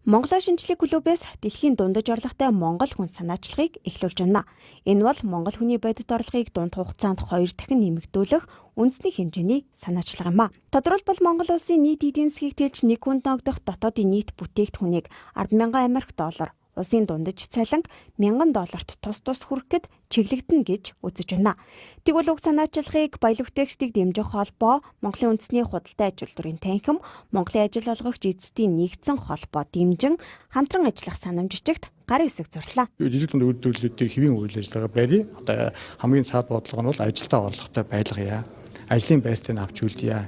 Монголын шинжлэх клубээс дэлхийн дундаж орлоготой Монгол хүн санаачлагыг эхлүүлж байна. Энэ бол Монгол хүний бодит орлогыг дунд хугацаанд 2 дахин нэмэгдүүлэх үндэсний хэмжээний санаачлага юм а. Тодорхойлбол Монгол улсын нийт эдийн засгийг тэлж 1 хүнд ногдох дотоодын нийт бүтээгдэхүүнийг 10,000 Америк доллар, улсын дундаж цалинг $1,000 тус хүрэхэд чиглэгдэнэ гэж үзэж байна. Тэгвэл уг санаачлагыг баялаг бүтээгчдийг дэмжих холбоо, Монголын үндэсний худалдаа ажилтнуудын танхим, Монголын ажил олгогч эзэдийн нэгдсэн холбоо дэмжин хамтран ажиллах санамж жижигт гарын үсэг зурлаа. Жижиг дунд үйлдвэрлэлүүдийн хэвийн үйл ажиллагаа барья. Одоо хамгийн цаад бодлого нь бол ажилдаа орлоготой байлгая. Ажлын байртыг авч үлдъя.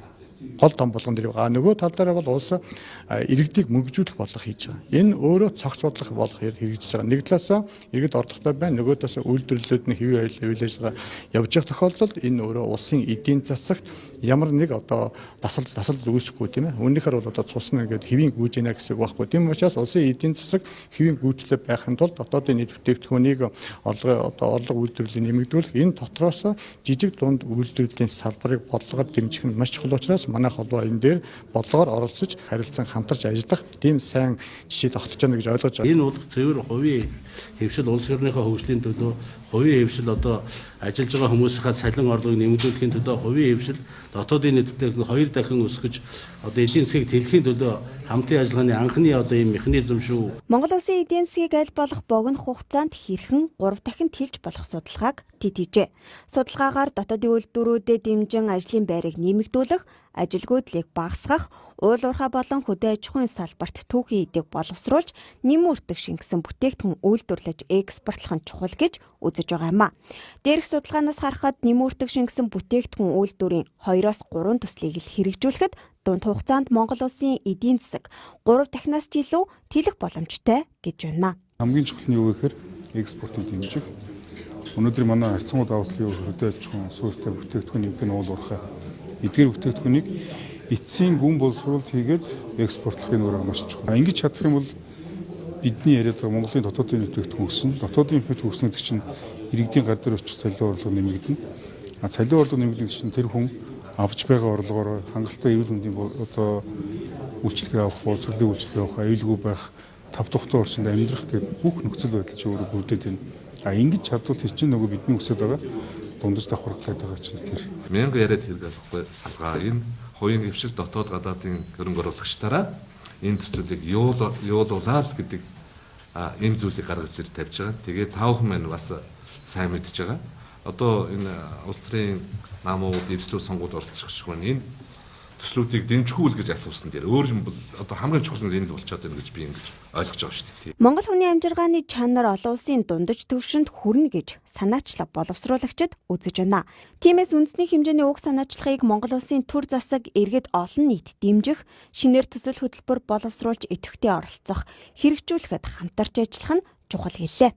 Гол том болгон дээр нөгөө тал дээр бол улс иргэдийг мөнгөжүүлэх бодлого хийж байгаа. Энэ өөрөө цогц бодлого болох хэрэгжиж байгаа. Нэг талаас иргэд орлоготой байна, нөгөө талаас үйлдвэрлэлүүд нь хэвийн үйл ажиллагаа явж байгаа тохиолдолд энэ өөрөө улсын эдийн засагт ямар нэг одоо дасал үүсэхгүй тийм ээ. Үүнийхээр бол одоо цусна гэдэг хэвийн гүйж гинэ гэсэн үг байхгүй. Тийм учраас улсын эдийн засаг хэвийн гүйцэд байхын тулд дотоодын нийт бүтээгдэхүүнийг орлого үйлдвэрлэлийг нэмэгдүүлэх энэ дотроос жижиг дунд үйлдвэрлэлийн салбарыг бодлогоор дэмжих нь маш чухал учраас манай холбоо энэ дээр бодлогоор оролцож харилцан хамтарч ажиллах тийм сайн жишээ тогтож байна гэж ойлгож байна. Энэ бол цэвэр хувийн хэвшил улс орныхоо хөгжлийн төлөө хувийн хэвшил одоо ажиллаж байгаа хүмүүсийнхээ цалин орлогыг нэмэгдүүлэхийн төлөө хувийн хэвшил дотоодын нийт бүтээгдэхүүн 2 дахин өсгөж одоо эдийн засгийг тэлэхийн төлөө хамтын ажиллагааны анхны одоо ийм механизм шүү. Монгол улсын эдийн засгийг аль болох богино хугацаанд хэрхэн 3 дахин тэлж болох судалгааг TTJ. Судалгаагаар дотоодын үйлдвэрүүдэд дэмжин ажлын байрыг нэмэгдүүлэх, ажилгүйдлийг багасгах, уул уурхай болон хөдөө аж ахуйн салбарт түүхийн эдийг боловсруулж, нэмүртэг шингэсэн бүтээгдэхүүн үйлдвэрлэж экспортлох нь чухал гэж үзэж байгаа юм а. Дээрх судалгаанаас харахад нэмүртэг шингэсэн бүтээгдэхүүн үйлдвэрийн 2-3 төслийг л хэрэгжүүлэхэд дунд хугацаанд Монгол улсын эдийн засаг 3 дахинаас ч илүү тэлэх боломжтой гэж байна. Хамгийн чухал нь юу гэхээр экспортыг дэмжих. Өнөөдөр манай харьцангуй давуу талын хөдөө аж ахуйн суугчтай бүтээгдэхүүн нэмэх нь уул уурхай. Эдгээр бүтээгдэхүүнийг эцсийн гүн боловсруулалт хийгээд экспортлохын өөрөө маш чухал. Ингэж чадах юм бол бидний яриад байгаа Монголын дотоодын нийт бүтээгдэхүүн өснө. Дотоодын нийт бүтээгдэхүүн өснөд чинь иргэдийн гар дээр очих цалин орлого нэмэгдэнэ. Цалин орлого нэмэгдэх чинь тэр хүн авч байгаа орлогоор хангалттай эрүүл мэндийн одоо үйлчлэгээ авах, боловсролын үйлчлэгээ авах, аюулгүй байх, тав тухтай орчинд амьдрах гэдэг бүх нөхцөл байдал чинь өөрөө бүрдээд байна. Ингэж чадвал тэр чинь нөгөө бидний үсэд байгаа дундаж давхарх гэдэг байгаа чинь тэр. Мянга яриад хэрэг алгаа энэ хувийн хвшил дотоод гадаадын хөрөнгө оруулагчдаараа энэ төслийг юулуулаад гэдэг энэ зүйлийг гаргаж ир тавьж байгаа. Тэгээд таавхан маань бас сайн мэдж байгаа. Одоо энэ улс төрийн намууд эвслүү сонгуульд оролцох шиг байна. Энэ төслүүдийг дэмжихүүл гэж асуусан дээр өөр юм бол одоо хамгийн чухал нь энэ л болчиход байна гэж би ингэж ойлгож байгаа шүү дээ. Монгол хүний амжиргааны чанар олон улсын дундаж түвшинд хүрнэ гэж санаачлаг боловсруулагчид үзэж байна. Тиймээс үндэсний хэмжээний уг санаачлагыг Монгол улсын төр засаг иргэд олон нийт дэмжих, шинээр төсөл хөтөлбөр боловсруулж идэвхтэй оролцох, хэрэгжүүлэхэд хамтарч ажиллах нь чухал гэлээ.